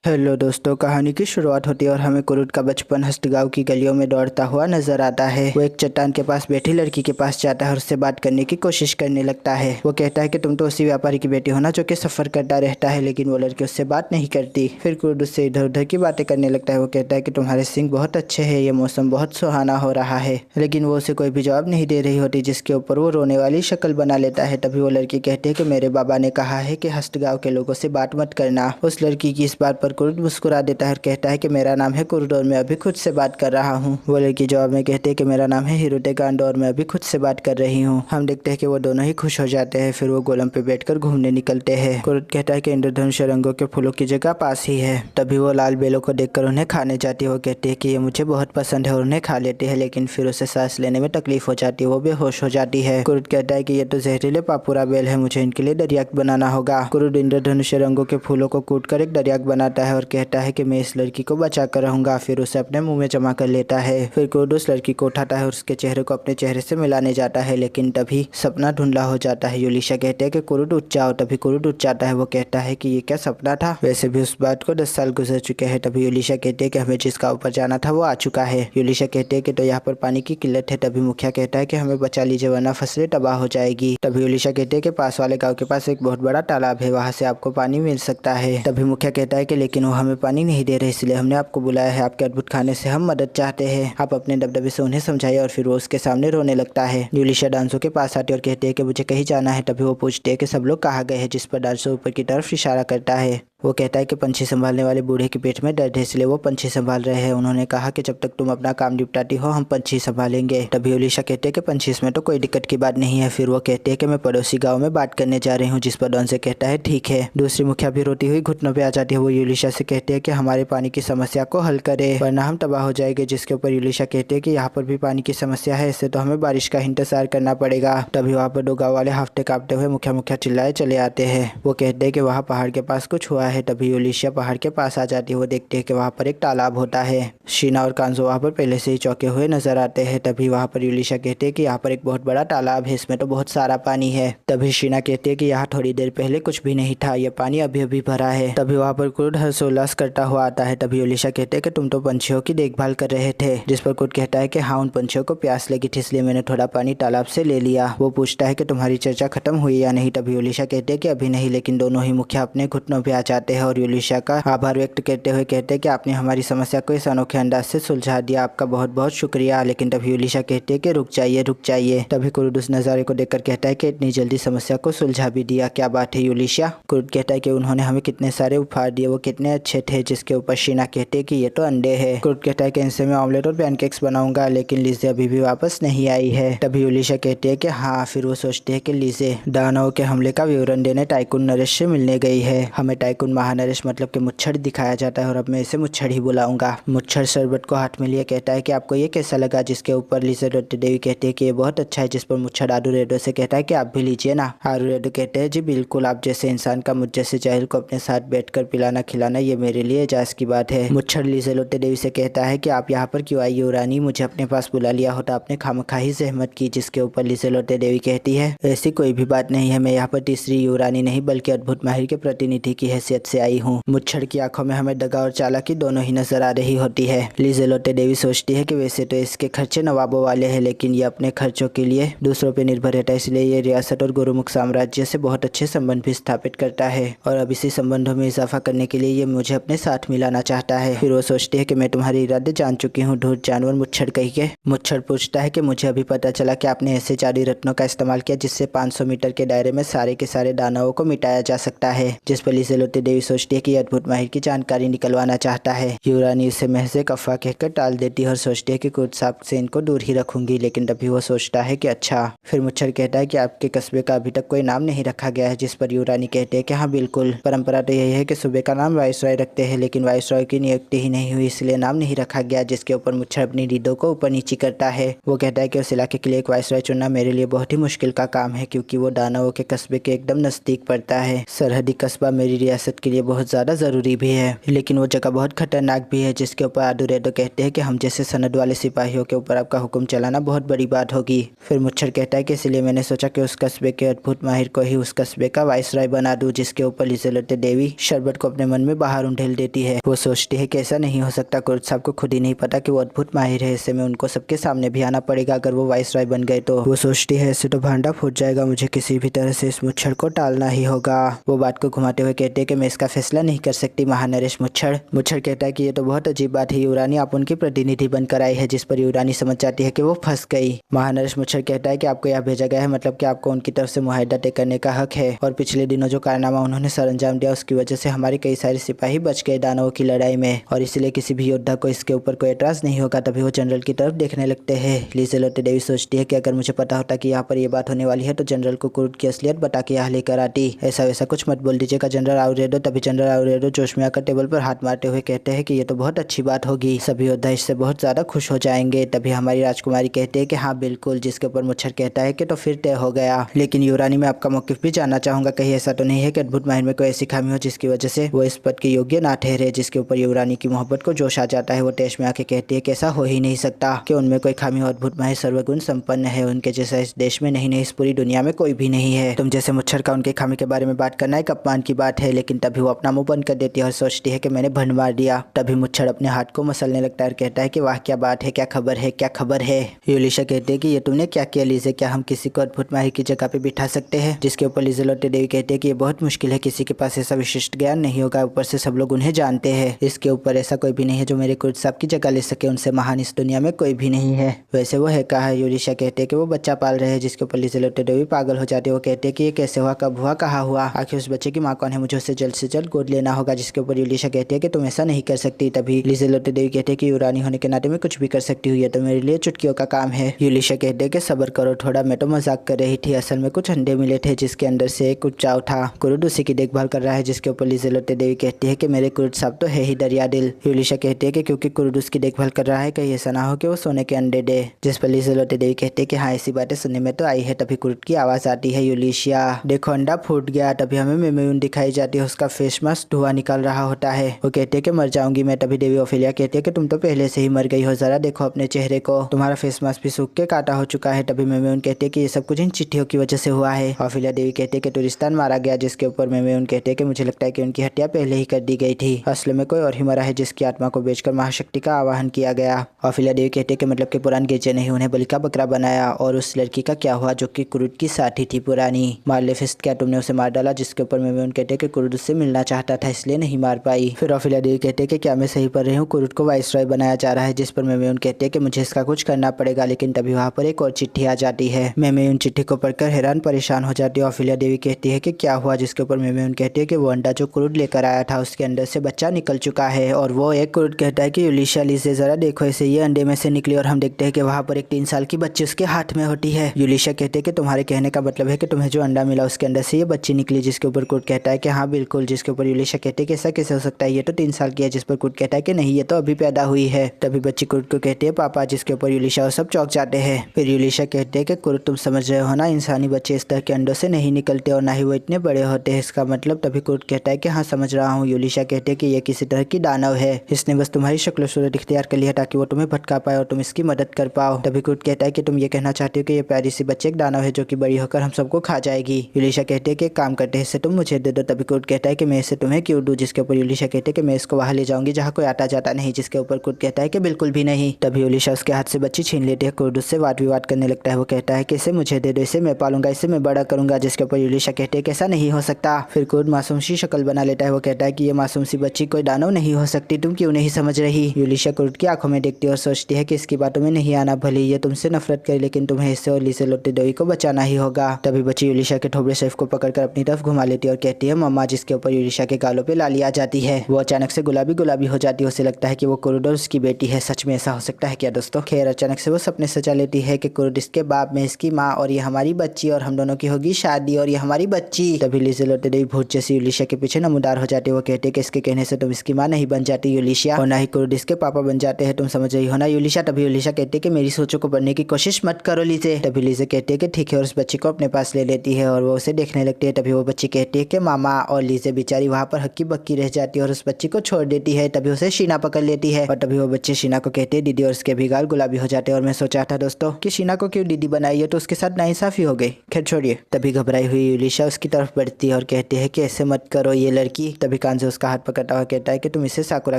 Hello दोस्तों, कहानी की शुरुआत होती है और हमें कुरुद का बचपन हस्तगांव की गलियों में दौड़ता हुआ नजर आता है। वो एक चट्टान के पास बैठी लड़की के पास जाता है और उससे बात करने की कोशिश करने लगता है। वो कहता है कि तुम तो उसी व्यापारी की बेटी हो ना जो कि सफर करता रहता है, लेकिन वो लड़की उससे बात नहीं करती। फिर कुरुद उससे इधर उधर की बातें करने लगता है। वो कहता है कि तुम्हारे सिंग बहुत अच्छे है, ये मौसम बहुत सुहाना हो रहा है, लेकिन वो उसे कोई भी जवाब नहीं दे रही होती, जिसके ऊपर वो रोने वाली शक्ल बना लेता है। तभी वो लड़की कहती है कि मेरे बाबा ने कहा है कि हस्तगांव के लोगों से बात मत करना। उस लड़की की इस बात पर कुरुद मुस्कुरा देता है और कहता है कि मेरा नाम है कुरुद और मैं अभी खुद से बात कर रहा हूँ। वो लड़की जवाब में कहती है कि मेरा नाम है हिरुते कांडो और मैं अभी खुद से बात कर रही हूँ। हम देखते हैं कि वो दोनों ही खुश हो जाते हैं। फिर वो गोलम पे बैठकर घूमने निकलते हैं। कुरुद कहता है कि इंद्रधनुष रंगों के फूलों की जगह पास ही है। तभी वो लाल बेलों को देखकर उन्हें खाने जाती है। वो कहती है कि ये मुझे बहुत पसंद है और उन्हें खा लेती है, लेकिन फिर उसे सांस लेने में तकलीफ हो जाती है। वो बेहोश हो जाती है। कुरुद कहता है कि ये तो जहरीले पापुरा बेल है, मुझे इनके लिए दरियाक बनाना होगा। कुरुद इंद्रधनुष रंगों के फूलों को कूटकर एक दरियाक बनाता है और कहता है कि मैं इस लड़की को बचा कर रहूंगा। फिर उसे अपने मुंह में जमा कर लेता है। फिर कुरुद उस लड़की को उठाता है और उसके चेहरे को अपने चेहरे से मिलाने जाता है, लेकिन तभी सपना धुंधला हो जाता है। यूलिशा कहते हैं कि कुरुद उठ जाओ। तभी कुरुद उठ जाता है। वो कहता है कि ये क्या सपना था, वैसे भी उस बात को 10 साल गुजर चुके हैं। तभी यूलिशा कहती है कि हमें जिसका ऊपर जाना था वो आ चुका है। यूलिशा कहती है कि तो यहाँ पर पानी की किल्लत है। तभी मुखिया कहता है कि हमें बचा लीजिए वरना फसलें तबाह हो जाएगी। तभी यूलिशा कहती है कि पास वाले गाँव के पास एक बहुत बड़ा तालाब है, वहाँ से आपको पानी मिल सकता है। तभी मुखिया कहता है कि लेकिन वो हमें पानी नहीं दे रहे, इसलिए हमने आपको बुलाया है। आपके अद्भुत खाने से हम मदद चाहते हैं, आप अपने दबदबे से उन्हें समझाइए। और फिर वो उसके सामने रोने लगता है। यूलिशा डांसो के पास आती है और कहती है कि मुझे कहीं जाना है। तभी वो पूछती है कि सब लोग कहाँ गए हैं, जिस पर डांसो ऊपर की तरफ इशारा करता है। वो कहता है कि पंछी संभालने वाले बूढ़े के पेट में दर्द है, इसलिए वो पंछी संभाल रहे हैं। उन्होंने कहा कि जब तक तुम अपना काम निपटाती हो हम पंछी संभालेंगे। तभी यूलिशा कहते हैं कि पंछी इसमें तो कोई दिक्कत की बात नहीं है। फिर वो कहते हैं कि मैं पड़ोसी गांव में बात करने जा रही हूँ, जिस पर डॉन से कहता है ठीक है। दूसरी मुखिया भी रोती हुई घुटनों पे आ जाती है। वो यूलिशा से कहती है कि हमारे पानी की समस्या को हल करे वरना हम तबाह हो जाएंगे। जिसके ऊपर यूलिशा कहती है कि यहाँ पर भी पानी की समस्या है, इससे तो हमें बारिश का इंतजार करना पड़ेगा। तभी वहाँ पर दो गाँव वाले हाफते कांपते हुए मुखिया मुखिया चिल्लाए चले आते हैं। वो कहते हैं कि वहाँ पहाड़ के पास कुछ हुआ है। तभी यूलिशा पहाड़ के पास आ जाती है। वो देखते हैं कि वहाँ पर एक तालाब होता है। शीना और कांजो वहाँ पर पहले से ही चौंके हुए नजर आते हैं। तभी वहाँ पर यूलिशा कहते हैं कि यहाँ पर एक बहुत बड़ा तालाब है, इसमें तो बहुत सारा पानी है। तभी शीना कहती है कि यहाँ थोड़ी देर पहले कुछ भी नहीं था, ये पानी अभी अभी भरा है। तभी वहाँ पर कुरुद हर्षोल्लास करता हुआ आता है। तभी यूलिशा कहते हैं कि तुम तो पंछियों की देखभाल कर रहे थे। जिस पर कुरुद कहता है कि हाँ, उन पंछियों को प्यास लगी थी इसलिए मैंने थोड़ा पानी तालाब से ले लिया। वो पूछता है कि तुम्हारी चर्चा खत्म हुई या नहीं। तभी यूलिशा कहते हैं कि अभी नहीं, लेकिन दोनों ही मुखिया अपने घुटनों पे आ जाते हैं और यूलिशा का आभार व्यक्त करते हुए कहते हैं कि आपने हमारी समस्या को इस अनोखे अंदाज से सुलझा दिया, आपका बहुत बहुत शुक्रिया। लेकिन तभी यूलिशा कहती है कि रुक जाइए रुक जाइए। तभी कुरुद उस नज़ारे को देखकर कहता है कि इतनी जल्दी समस्या को सुलझा भी दिया, क्या बात है यूलिशा। कुरुद कहता है कि उन्होंने हमें कितने सारे उपहार दिए, वो कितने अच्छे थे। जिसके ऊपर शीना कहते हैं कि ये तो अंडे है। कुरुद कहता है कि इनसे मैं ऑमलेट और पैनकेक्स बनाऊंगा, लेकिन लिजे अभी भी वापस नहीं आई है। तभी यूलिशा कहती है कि हाँ। फिर वो सोचते है कि लिजे दानवों के हमले का विवरण देने टाइकून नरेश से मिलने गई है। हमें टाइकून महानरेश मतलब कि मुच्छड़ दिखाया जाता है और अब मैं इसे मुच्छड़ ही बुलाऊंगा। मुच्छड़ शरबत को हाथ में लिए कहता है कि आपको ये कैसा लगा। जिसके ऊपर लिजे रोटी देवी कहती है कि ये बहुत अच्छा है। जिस पर मुच्छड़ आरू रेडो से कहता है कि आप भी लीजिए ना। आरू रेडो कहते हैं जी बिल्कुल, आप जैसे इंसान का मुझ जैसे जाहिल को अपने साथ बैठकर पिलाना खिलाना ये मेरे लिए एजाज की बात है। मुच्छड़ लिजे लोटे देवी से कहता है कि आप यहाँ पर क्यों आई युवरानी, मुझे अपने पास बुला लिया होता, आपने खामखा ही जहमत की। जिसके ऊपर लिजे लोटे देवी कहती है ऐसी कोई भी बात नहीं है, मैं यहाँ पर तीसरी युवरानी नहीं बल्कि अद्भुत माहिर के प्रतिनिधि की हैसियत से आई हूँ। मुच्छड़ की आंखों में हमें दगा और चालाकी दोनों ही नजर आ रही होती है। लिजेलोटे देवी सोचती है कि वैसे तो इसके खर्चे नवाबों वाले हैं, लेकिन ये अपने खर्चों के लिए दूसरों पर निर्भर रहता है, इसलिए ये रियासत और गुरुमुख साम्राज्य से बहुत अच्छे संबंध भी स्थापित करता है और अब इसी संबंधों में इजाफा करने के लिए ये मुझे अपने साथ मिलाना चाहता है। फिर वो सोचती है कि मैं तुम्हारे इरादे जान चुकी हूँ धूर्त जानवर। मुच्छड़ कही के मुच्छड़ पूछता है कि मुझे अभी पता चला कि आपने ऐसे जादुई रत्नों का इस्तेमाल किया जिससे 500 मीटर के दायरे में सारे के सारे दानवों को मिटाया जा सकता है। जिस पर लिजेलोटे देवी सोचती है कि अद्भुत माहिर की जानकारी निकलवाना चाहता है। युवरानी उसे महज एक अफवाह कहकर टाल देती है और सोचती है कि कुरुद साहब से इनको दूर ही रखूंगी, लेकिन तभी वो सोचता है कि अच्छा। फिर मुच्छड़ कहता है कि आपके कस्बे का अभी तक कोई नाम नहीं रखा गया है। जिस पर युवरानी कहते हैं कि हाँ बिल्कुल, परंपरा तो यही है कि सूबे का नाम वाइसरॉय रखते हैं, लेकिन वाइसरॉय की नियुक्ति ही नहीं हुई इसलिए नाम नहीं रखा गया। जिसके ऊपर मुच्छड़ अपनी रीढ़ों को ऊपर नीचे करता है। वो कहता है कि उस इलाके के लिए एक वाइसरॉय चुनना मेरे लिए बहुत ही मुश्किल का काम है, क्योंकि वो दानवों के कस्बे के एकदम नजदीक पड़ता है। सरहदी कस्बा मेरी रियासत के लिए बहुत ज़्यादा ज़रूरी भी है, लेकिन वो जगह बहुत खतरनाक भी है, जिसके ऊपर आदुरेडो कहते हैं कि हम जैसे सनद वाले सिपाहियों के ऊपर आपका हुक्म चलाना बहुत बड़ी बात होगी। फिर मुच्छर कहता है कि इसलिए मैंने सोचा कि उस कस्बे के अद्भुत माहिर को ही उस कस्बे का वाइसराय बना दूं, जिसके ऊपर लिजेलोटे देवी शरबत को अपने मन में बाहर उंडेल देती है। वो सोचती है कि ऐसा नहीं हो सकता, कुरुद साहब को खुद ही नहीं पता कि वो अद्भुत माहिर है, ऐसे में उनको सबके सामने भी आना पड़ेगा अगर वो वाइसराय बन गए तो। वो सोचती है ऐसे तो भांडा फूट जाएगा, मुझे किसी भी तरह से इस मुच्छर को टालना ही होगा। वो बात को घुमाते हुए कहते हैं कि मैं इसका फैसला नहीं कर सकती महानरेश मुच्छर। मुच्छर कहता है कि ये तो बहुत अजीब बात है युवरानी, आप उनकी प्रतिनिधि बनकर आई है, जिस पर युवरानी समझ जाती है कि वो फंस गई। महानरेश मुच्छर कहता है कि आपको यहाँ भेजा गया है, मतलब कि आपको उनकी तरफ से मुआहदा तय करने का हक है, और पिछले दिनों जो कारनामा उन्होंने सरअंजाम दिया उसकी वजह से हमारे कई सारे सिपाही बच गए दानवों की लड़ाई में, और इसलिए किसी भी योद्धा को इसके ऊपर कोई एतराज नहीं होगा। तभी वो जनरल की तरफ देखने लगते हैं। लिजेलोटे देवी सोचती है कि अगर मुझे पता होता कि यहाँ पर ये बात होने वाली है तो जनरल को कुरुद की असलियत बता के यहाँ लेकर आती। ऐसा वैसा कुछ मत बोल दीजिएगा जनरल आउरेडो। तभी जनरल आउरेडो जोश में आकर टेबल पर हाथ मारते हुए कहते हैं कि ये तो बहुत अच्छी बात होगी, सभी योद्धा इससे बहुत ज्यादा खुश हो जाएंगे। तभी हमारी राजकुमारी कहते हैं कि हाँ बिल्कुल, जिसके ऊपर मुच्छर कहता है कि तो फिर तय हो गया। लेकिन युवरानी मैं आपका मौकिफ भी जानना चाहूंगा, कहीं ऐसा तो नहीं है कि अद्भुत माहिर में कोई ऐसी खामी हो जिसकी वजह से वो इस पद के योग्य ना ठहरे। जिसके ऊपर युवरानी की मोहब्बत को जोश आ जाता है। वो तेज में आके कहती है कि ऐसा हो ही नहीं सकता कि उनमें कोई खामी हो, अद्भुत माहिर सर्वगुण संपन्न है, उनके जैसा इस देश में नहीं इस पूरी दुनिया में कोई भी नहीं है। तुम जैसे मुच्छर का उनके खामी के बारे में बात करना एक अपमान की बात है। लेकिन तभी वो अपना मुंह बंद कर देती है और सोचती है कि मैंने भंड मार दिया। तभी मुच्छर अपने हाथ को मसलने लगता है और कहता है कि वाह क्या बात है, क्या खबर है, क्या खबर है। यूलिशा कहती है कि ये तुमने क्या किया लीजे, क्या हम किसी को अद्भुत माहिर की जगह पे बिठा सकते हैं? जिसके ऊपर लिजेलोटे देवी कहती है कि ये बहुत मुश्किल है, किसी के पास ऐसा विशिष्ट ज्ञान नहीं होगा, ऊपर से सब लोग उन्हें जानते हैं। इसके ऊपर ऐसा कोई भी नहीं है जो मेरे कुरुद साहब की जगह ले सके, उनसे महान इस दुनिया में कोई भी नहीं है। वैसे वो है कहा है। यूलिशा कहते हैं कि वो बच्चा पाल रहे हैं, जिसके ऊपर लिजेलोटे देवी पागल हो जाती है। वो कहते हैं कि ये कैसे हुआ, कब हुआ, कहाँ हुआ, आखिर उस बच्चे की माँ कौन है, मुझे उससे जल्द से जल्द गोद लेना होगा। जिसके ऊपर यूलिशा कहती है कि तुम ऐसा नहीं कर सकती। तभी लिजेलोटे देवी कहते हैं कि युवरानी होने के नाते मैं कुछ भी कर सकती हूँ, ये तो मेरे लिए चुटकियों का काम है। यूलिशा कहते हैं कि सब्र करो थोड़ा, मैं तो मजाक कर रही थी, असल में कुछ अंडे मिले थे जिसके अंदर से एक उपजाऊ था, कुरुद उसी की देखभाल कर रहा है। जिसके ऊपर लिजेलोटे देवी कहती है कि मेरे कुरुद साहब तो है ही दरिया दिल। यूलिशा कहती है कि क्योंकि कुरुद उसकी देखभाल कर रहा है, कहीं ऐसा ना हो कि वो सोने के अंडे दे। जिस पर लिजेलोटे देवी कहती है कि हाँ ऐसी बातें सुनने में तो आई है। तभी कुरुद की आवाज आती है, यूलिशिया देखो अंडा फूट गया। तभी हमें मेमयून दिखाई जाती है, उसका फेस मास्क धुआं निकाल रहा होता है। वो कहते हैं कि मर जाऊंगी मैं। तभी देवी ओफेलिया कहती है कि तुम तो पहले से ही मर गई हो, जरा देखो अपने चेहरे को, तुम्हारा फेस मास्क भी सूख के काटा हो चुका है। तभी मेमयून कहते हैं कि ये सब कुछ इन चिट्ठियों की वजह से हुआ है। ओफेलिया देवी कहते हैं कि टूरिस्तान मारा गया। जिसके ऊपर मेमयून कहते हैं कि मुझे लगता है कि उनकी हत्या पहले ही कर दी गई थी, असल में कोई और ही मरा है जिसकी आत्मा को बेचकर महाशक्ति का आवाहन किया गया। ओफेलिया देवी कहते हैं कि मतलब कि पुरान गेजे नहीं, उन्हें बलि का बकरा बनाया। और उस लड़की का क्या हुआ जो कि कुरुद की साथी थी पुरानी, मालेफिस्ट, क्या तुमने उसे मार डाला? जिसके ऊपर मेमयून कहते हैं कि कुरुद उससे मिलना चाहता था इसलिए नहीं मार पाई। फिर ओफेलिया देवी कहते हैं कि क्या मैं सही पढ़ रही हूँ, कुरुद को वाइसरॉय बनाया जा रहा है? जिस पर मेमयून कहते हैं कि मुझे इसका कुछ करना पड़ेगा। लेकिन तभी वहाँ पर एक और चिट्ठी आ जाती है। मेमयून चिट्ठी को पढ़कर हैरान परेशान हो जाती है। ओफेलिया देवी कहती है कि क्या हुआ? जिसके ऊपर मेमयून कहती है कि वो अंडा जो कुरुद लेकर आया था उसके अंदर से बच्चा निकल चुका है। और वो एक कुरुद कहता है कि यूलिशा लीजे जरा देखो इसे, ये अंडे में से निकली। और हम देखते हैं कि वहाँ पर एक 3 साल की बच्ची उसके हाथ में होती है। यूलिशा कहते हैं कि तुम्हारे कहने का मतलब है कि तुम्हें जो अंडा मिला उसके अंदर से ये बच्ची निकली? जिसके ऊपर कुरुद कहता है कि हाँ बिल्कुल। जिसके ऊपर यूलिशा कहते हैं कि ऐसा कैसे हो सकता है, ये तो 3 साल की है। जिस पर कुरुद कहता है कि नहीं ये तो अभी पैदा हुई है। तभी बच्ची कुरुद को कहती है पापा। जिसके ऊपर यूलिशा और सब चौंक जाते हैं। फिर यूलिशा कहते हैं कि कुरुद तुम समझ रहे हो ना, इंसानी बच्चे इस तरह के अंडों से नहीं निकलते और ना ही वो इतने बड़े होते हैं, इसका मतलब। तभी कुरुद कहता है कि हाँ समझ रहा हूँ। यूलिशा कहते हैं कि ये किसी तरह की दानव है, इसने बस तुम्हारी शक्ल सूरत इख्तियार कर लिया ताकि वो तुम्हें भटका पाए और तुम इसकी मदद कर पाओ। तभी कुरुद कहता है कि तुम ये कहना चाहते हो कि ये प्यारी सी बच्चे एक दानव है जो कि बड़ी होकर हम सबको खा जाएगी। यूलिशा कहते हैं कि एक काम करते हैं, इससे तुम मुझे दे दो। तभी कुरुद कहता है कि मैं इसे तुम्हें क्यों दूं? जिसके ऊपर यूलिशा कहते हैं कि मैं इसको वहां ले जाऊंगी जहाँ कोई आता जाता नहीं। जिसके ऊपर कुरुद कहता है कि बिल्कुल भी नहीं। तभी यूलिशा उसके हाथ से बच्ची छीन लेती है। कुरुद उससे वाद विवाद करने लगता है। वो कहता है कि इसे मुझे दे दो, इसे मैं पालूंगा, इसे मैं बड़ा करूंगा। जिसके ऊपर यूलिशा कहते हैं कि ऐसा नहीं हो सकता। फिर कुरुद मासूम सी शक्ल बना लेता है। वो कहता है कि ये मासूम सी बच्ची कोई दानव नहीं हो सकती, तुम क्यों नहीं समझ रही? यूलिशा कुरुद की आंखों में देखती है और सोचती है कि इसकी बातों में नहीं आना, भले ये तुमसे नफरत करे लेकिन तुम्हें इससे और लिजेलोटे देवी को बचाना ही होगा। तभी बच्ची यूलिशा के थोबड़े शेफ को पकड़कर अपनी तरफ घुमा लेती है और कहती है मम्मा। जिसके ऊपर यूलिशा के गालों पे लाली आ जाती है। वो अचानक से गुलाबी गुलाबी हो जाती है। उसे लगता है कि वो कुरुद और उसकी बेटी है। सच में ऐसा हो सकता है क्या दोस्तों? खैर अचानक से वो सपने सजा लेती है कि कुरुद इसके बाप, में इसकी माँ, और ये हमारी बच्ची, और हम दोनों की होगी शादी, और ये हमारी बच्ची। तभी लिजेलोटे देवी भूत जैसी यूलिशा के पीछे नमूदार हो जाती है। वो कहते हैं कि इसके कहने से तुम इसकी माँ नहीं बन जाती यूलिशा, और ना ही कुरुद इसके पापा बन जाते हैं, तुम समझ रही हो ना यूलिशा? तभी यूलिशा कहती है कि मेरी सोचों को पढ़ने की कोशिश मत करो लीजे। तभी लीजे कहती है कि ठीक है और उस बच्ची को अपने पास ले लेती है और वो उसे देखने लगती है। तभी वो बच्ची कहती है कि मामा, और लीजे लीजे बेचारी वहाँ पर हक्की बक्की रह जाती है और उस बच्ची को छोड़ देती है। तभी उसे शीना पकड़ लेती है और तभी वो बच्चे शीना को कहते हैं दीदी और उसके भी गाल गुलाबी हो जाते हैं। और मैं सोचा था दोस्तों कि शीना को क्यों दीदी बनाई है, तो उसके साथ नाइंसाफी हो गई। खैर छोड़िए। तभी घबराई हुई यूलिशा उसकी तरफ बढ़ती है और कहती है कि ऐसे मत करो ये लड़की। तभी कांजो उसका हाथ पकड़ता हुआ कहता है कि तुम इसे साकुरा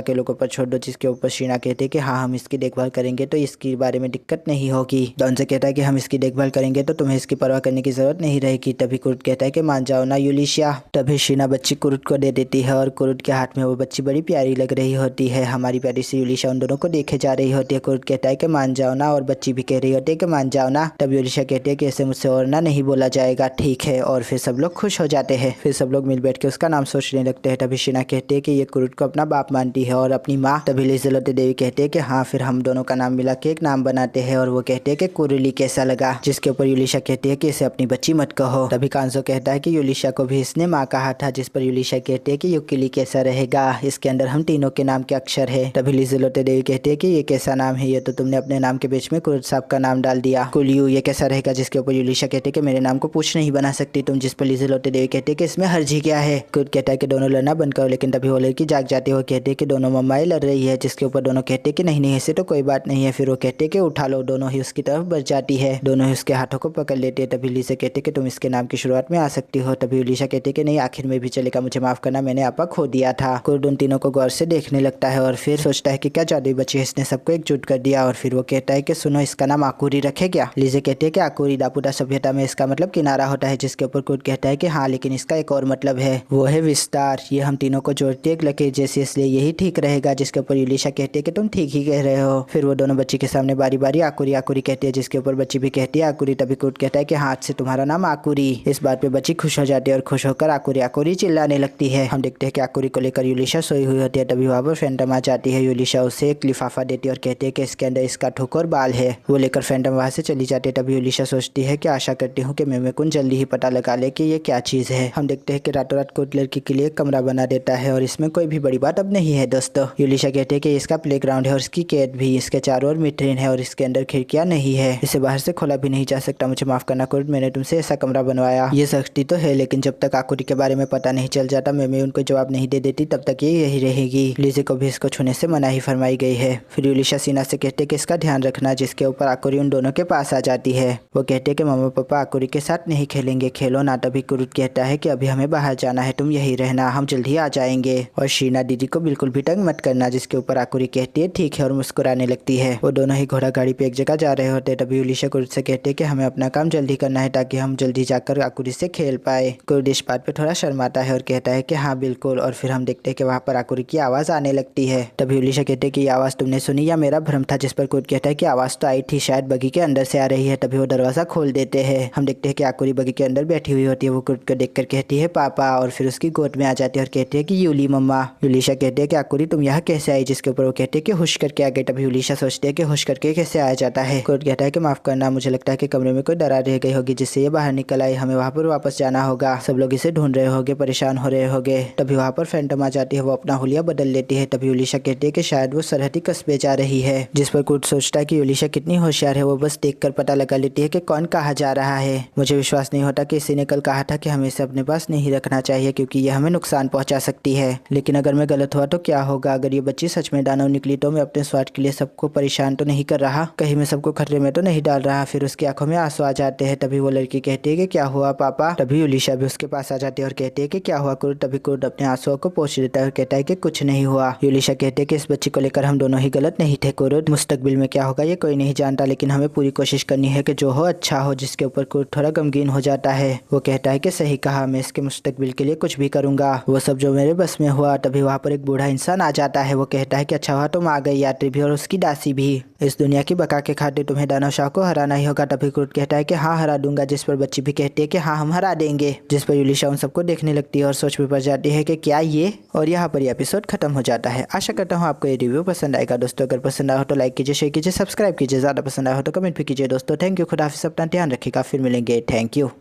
के लोगों पर छोड़ दो, जिसके ऊपर शीना कहते हैं कि हाँ हम इसकी देखभाल करेंगे तो इसके बारे में दिक्कत नहीं होगी। डॉन से कहता है कि हम इसकी देखभाल करेंगे तो तुम्हें इसकी परवाह करने की जरूरत नहीं रहेगी। तभी कुरुट कहता है कि मान जाओ ना यूलिशा। तभी शीना बच्ची कुरुट को दे देती है और कुरुट के हाथ में वो बच्ची बड़ी प्यारी लग रही होती है। हमारी प्यारी सी यूलिशा उन दोनों को देखे जा रही होती है। कुरुट कहता है कि मान जाओ ना और बच्ची भी कह रही होती है कि मान जाओ ना। तब यूलिशा कहती है कि ऐसे मुझसे और ना नहीं बोला जाएगा, ठीक है। और फिर सब लोग खुश हो जाते हैं। फिर सब लोग मिल बैठ के उसका नाम सोचने लगते हैं। तभी शीना कहती है कि ये कुरुट को अपना बाप मानती है और अपनी माँ। तभी लिजेलोटे देवी कहते हैं कि हाँ फिर हम दोनों का नाम मिला के एक नाम बनाते हैं। और वो कहते हैं कि कुरुली कैसा लगा, जिसके ऊपर यूलिशा कहती है कि इसे अपनी बच्ची मत कहो। तभी कांजो कहता है कि यूलिशा को भी इसने माँ कहा था, जिस पर यूलिशा कहती है कि युकिली कैसा रहेगा, इसके अंदर हम तीनों के नाम के अक्षर है। तभी लिजेलोटे देवी कहती है कि ये कैसा नाम है, ये तो तुमने अपने नाम के बीच में कुरुट साहब का नाम डाल दिया। कुलियू ये कैसा रहेगा, जिसके ऊपर यूलिशा कहते हैं कि मेरे नाम को पूछ नहीं बना सकती तुम, जिस पर लिजेलोटे देवी कहते हैं कि इसमें हर्जी क्या है। कुरुट कहता है कि दोनों लड़ना बंद करो। लेकिन तभी वो लड़की जाग जाती है। वो कहते हैं कि दोनों मम्माएं लड़ रही है, जिसके ऊपर दोनों कहते हैं कि नहीं नहीं ऐसे तो कोई बात नहीं है। फिर वो कहते हैं कि उठा लो। दोनों ही उसकी तरफ बढ़ जाती है, दोनों ही उसके हाथों को पकड़ लेते हैं। तभी लीजे कहते हैं कि तुम इसके नाम की शुरुआत में आ सकती हो। तभी यूलिशा कहते हैं कि नहीं आखिर में भी चलेगा, मुझे माफ करना, मैंने आपा खो दिया था। कुरुट उन तीनों को गौर से देखने लगता है और फिर सोचता है कि क्या जादुई बच्ची है, इसने सबको एकजुट कर दिया। और फिर वो कहता है कि सुनो इसका नाम आकुरी रखे क्या। लीजे कहते हैं कि आकुरी दापुटा सभ्यता में इसका मतलब किनारा होता है, जिसके ऊपर कुरुट कहता है कि हाँ लेकिन इसका एक और मतलब है, वो है विस्तार। ये हम तीनों को जोड़ती है एक लकीर जैसे, इसलिए यही ठीक रहेगा। जिसके ऊपर यूलिशा कहती है कि तुम ठीक ही कह रहे हो। फिर वो दोनों बच्ची के सामने बारी बारी आकुरी आकुरी कहती है, जिसके ऊपर बच्ची भी कहती है आकुरी। तभी कुरुट कहता है कि हाथ से तुम्हारा नाम आकुरी। इस बात पे बच्ची खुश हो जाती है और खुश होकर आकुरी आकुरी चिल्लाने लगती है। हम देखते हैं कि आकुरी को लेकर यूलिशा सोई हुई होती है। तभी वहाँ पर फैंटम आ जाती है। यूलिशा उसे एक लिफाफा देती है और कहती है कि इसके अंदर इसका ठुक और बाल है। वो लेकर फैंटम वहाँ से चली जाती है। तभी यूलिशा सोचती है कि आशा करती हूँ कि मेमेकुन जल्दी ही पता लगा ले कि ये क्या चीज़ है। हम देखते हैं कि रातों रात कुरुट लड़की के लिए कमरा बना देता है और इसमें कोई भी बड़ी बात अब नहीं है दोस्तों। यूलिशा कहते हैं कि इसका प्लेग्राउंड है और इसकी कैद भी, इसके चारों ओर मिट्रेन है और इसके अंदर खिड़कियां नहीं है, इसे बाहर से खोला भी नहीं जा सकता। मुझे माफ करना कुरुट, मैंने तुमसे ऐसा कमरा बनवाया। ये सख्ती तो है लेकिन जब तक आकुरी के बारे में पता नहीं चल जाता, मैं उनको जवाब नहीं दे देती, तब तक ये यही रहेगी। लीजे को भी इसको छूने से मनाही फरमाई गई है। फिर यूलिशा शीना से कहते कि इसका ध्यान रखना, जिसके ऊपर आकुरी उन दोनों के पास आ जाती है। वो कहते कि मम्मा पापा आकुरी के साथ नहीं खेलेंगे, खेलो ना। तभी कुरुट कहता है कि अभी हमें बाहर जाना है, तुम यही रहना, हम जल्दी आ जाएंगे। और शीना दीदी को बिल्कुल भी तंग मत करना, जिसके ऊपर आकुरी कहती है ठीक है और मुस्कुराने लगती है। वो दोनों ही घोड़ा गाड़ी पे एक जगह जा रहे होते। तभी यूलिशा कुरुट से कहते हैं कि हमें अपना काम जल्दी करना है ताकि हम जल्दी जाकर आकुरी से खेल पाए। कुरुट इस बात पे थोड़ा शर्माता है और कहता है कि हाँ बिल्कुल। और फिर हम देखते हैं कि वहाँ पर आकुरी की आवाज़ आने लगती है। तभी यूलिशा कहते हैं कि ये आवाज़ तुमने सुनी या मेरा भ्रम था, जिस पर कुरुट कहता है कि आवाज़ तो आई थी, शायद बगी के अंदर से आ रही है। तभी वो दरवाज़ा खोल देते हैं। हम देखते हैं कि आकुरी बगी के अंदर बैठी हुई होती है। वो कुरुट को देखकर कहती है पापा, और फिर उसकी गोद में आ जाती है और कहती है कि यूली मम्मा। यूलिशा कहते हैं कि आकुरी तुम यहाँ कैसे आई, जिसके ऊपर वो कहते हैं कि हुश करके आ गए। तभी यूलिशा सोचती है कि हुश करके कैसे आया जाता है। कुरुट कहता है कि माफ करना, मुझे लगता है कि कमरे में कोई दरार रह गई होगी जिससे ये बाहर निकल आई, हमें वहाँ पर वापस जाना होगा, सब लोग इसे ढूंढ रहे होंगे, परेशान हो रहे होंगे। तभी वहाँ पर फैंटम आ जाती है, वो अपना हुलिया बदल लेती है। तभी यूलिशा कहती है कि शायद वो सरहदी कस्बे जा रही है, जिस पर कुरुट सोचता है कि यूलिशा कितनी होशियार है, वो बस देखकर पता लगा लेती है कि कौन कहाँ जा रहा है। मुझे विश्वास नहीं होता कि इसी ने कल कहा था कि हमें इसे अपने पास नहीं रखना चाहिए क्योंकि ये हमें नुकसान पहुंचा सकती है। लेकिन अगर मैं गलत हुआ तो क्या होगा, अगर ये बच्ची सच में दानव निकली तो मैं अपने स्वार्थ के लिए सबको परेशान तो नहीं कर रहा, कहीं मैं सबको खतरे में तो नहीं डाल रहा। फिर उसकी आंखों में आंसू आ जाते हैं। तभी वो लड़की कहती है कि क्या हुआ पापा। तभी यूलिशा भी उसके पास आ जाती है और कहती है कि क्या हुआ कुरुट। तभी कुरुट अपने आंसुओं को पोंछ देता है और कहता है कि कुछ नहीं हुआ। यूलिशा कहते हैं कि इस बच्ची को लेकर हम दोनों ही गलत नहीं थे कुरुट, मुस्तकबिल में क्या होगा ये कोई नहीं जानता, लेकिन हमें पूरी कोशिश करनी है कि जो हो अच्छा हो। जिसके ऊपर कुरुट थोड़ा गमगीन हो जाता है। वो कहता है कि सही कहा, मैं इसके मुस्तकबिल के लिए कुछ भी करूंगा, वो सब जो मेरे बस में हुआ। तभी वहाँ पर एक बूढ़ा इंसान आ जाता है। वो कहता है कि अच्छा हुआ तुम आ गई, यात्री भी और उसकी दासी भी, इस दुनिया की बका के खातिर तुम्हें दानव शाह को हराना ही होगा। तभी कुरुट कहता है कि हाँ हरा दूंगा, जिस पर बच्ची भी कहती है कि हाँ हम हरा देंगे, जिस पर यूलिशा उन सबको देखने लगती है और सोच में पड़ जाती है कि क्या ये। और यहाँ पर यह एपिसोड खत्म हो जाता है। आशा करता हूँ आपको ये रिव्यू पसंद आएगा दोस्तों। अगर पसंद आया हो तो लाइक कीजिए, शेयर कीजिए, सब्सक्राइब कीजिए, ज़्यादा पसंद आया हो तो कमेंट भी कीजिए दोस्तों। थैंक यू, खुदा हाफिज़, अपना ध्यान रखिएगा, फिर मिलेंगे, थैंक यू।